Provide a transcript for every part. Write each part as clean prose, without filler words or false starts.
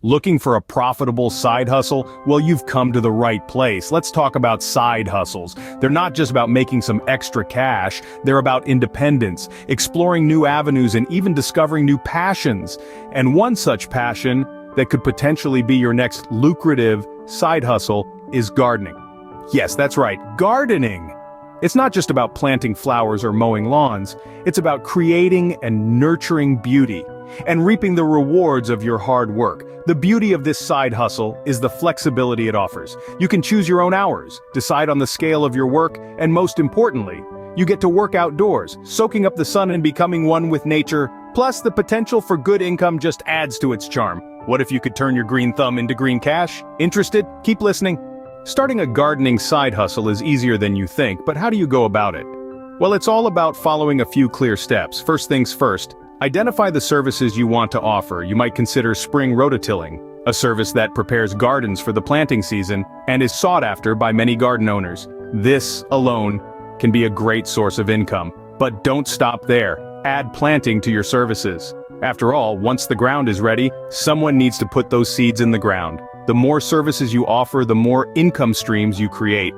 Looking for a profitable side hustle? Well, you've come to the right place. Let's talk about side hustles. They're not just about making some extra cash, they're about independence, exploring new avenues and even discovering new passions. And one such passion that could potentially be your next lucrative side hustle is gardening. Yes, that's right, gardening. It's not just about planting flowers or mowing lawns, it's about creating and nurturing beauty and reaping the rewards of your hard work. The beauty of this side hustle is the flexibility it offers. You can choose your own hours, decide on the scale of your work, and most importantly, you get to work outdoors, soaking up the sun and becoming one with nature. Plus, the potential for good income just adds to its charm. What if you could turn your green thumb into green cash? Interested? Keep listening. Starting a gardening side hustle is easier than you think, but how do you go about it? Well, it's all about following a few clear steps. First things first, identify the services you want to offer. You might consider spring rototilling, a service that prepares gardens for the planting season and is sought after by many garden owners. This alone can be a great source of income. But don't stop there. Add planting to your services. After all, once the ground is ready, someone needs to put those seeds in the ground. The more services you offer, the more income streams you create.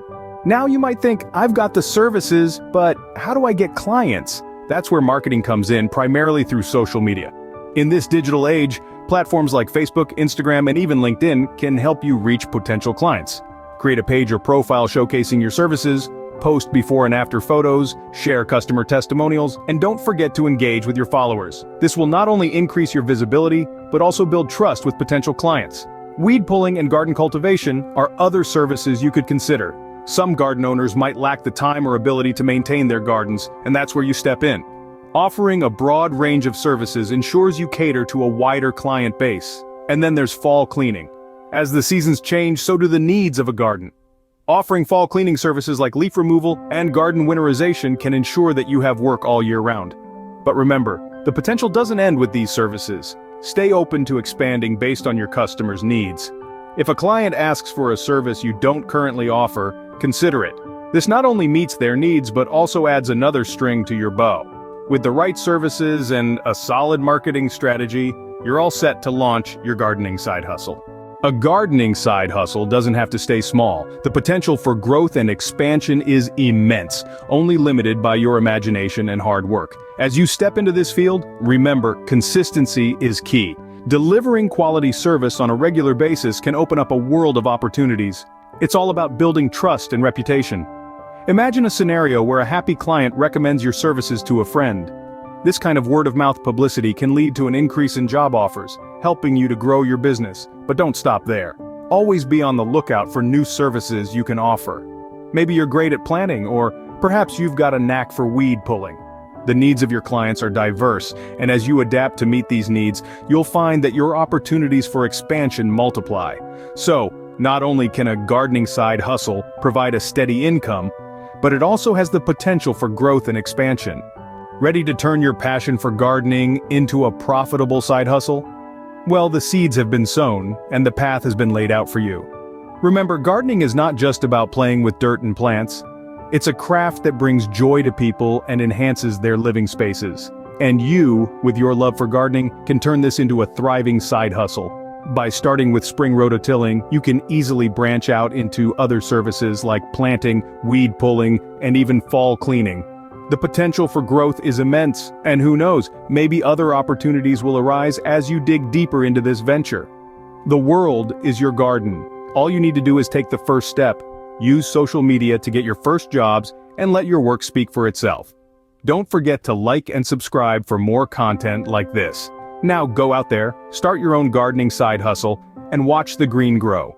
Now you might think, I've got the services, but how do I get clients? That's where marketing comes in, primarily through social media. In this digital age, platforms like Facebook, Instagram, and even LinkedIn can help you reach potential clients. Create a page or profile showcasing your services, post before and after photos, share customer testimonials, and don't forget to engage with your followers. This will not only increase your visibility, but also build trust with potential clients. Weed pulling and garden cultivation are other services you could consider. Some garden owners might lack the time or ability to maintain their gardens, and that's where you step in. Offering a broad range of services ensures you cater to a wider client base. And then there's fall cleaning. As the seasons change, so do the needs of a garden. Offering fall cleaning services like leaf removal and garden winterization can ensure that you have work all year round. But remember, the potential doesn't end with these services. Stay open to expanding based on your customers' needs. If a client asks for a service you don't currently offer, consider it. This not only meets their needs but also adds another string to your bow. With the right services and a solid marketing strategy, you're all set to launch your gardening side hustle. A gardening side hustle doesn't have to stay small. The potential for growth and expansion is immense, only limited by your imagination and hard work. As you step into this field, remember, consistency is key. Delivering quality service on a regular basis can open up a world of opportunities. It's all about building trust and reputation. Imagine a scenario where a happy client recommends your services to a friend. This kind of word-of-mouth publicity can lead to an increase in job offers, helping you to grow your business. But don't stop there. Always be on the lookout for new services you can offer. Maybe you're great at planting, or perhaps you've got a knack for weed pulling. The needs of your clients are diverse, and as you adapt to meet these needs, you'll find that your opportunities for expansion multiply. So, not only can a gardening side hustle provide a steady income, but it also has the potential for growth and expansion. Ready to turn your passion for gardening into a profitable side hustle? Well, the seeds have been sown, and the path has been laid out for you. Remember, gardening is not just about playing with dirt and plants. It's a craft that brings joy to people and enhances their living spaces. And you, with your love for gardening, can turn this into a thriving side hustle. By starting with spring rototilling, you can easily branch out into other services like planting, weed pulling, and even fall cleaning. The potential for growth is immense, and who knows, maybe other opportunities will arise as you dig deeper into this venture. The world is your garden. All you need to do is take the first step. Use social media to get your first jobs and let your work speak for itself. Don't forget to like and subscribe for more content like this. Now go out there, start your own gardening side hustle, and watch the green grow.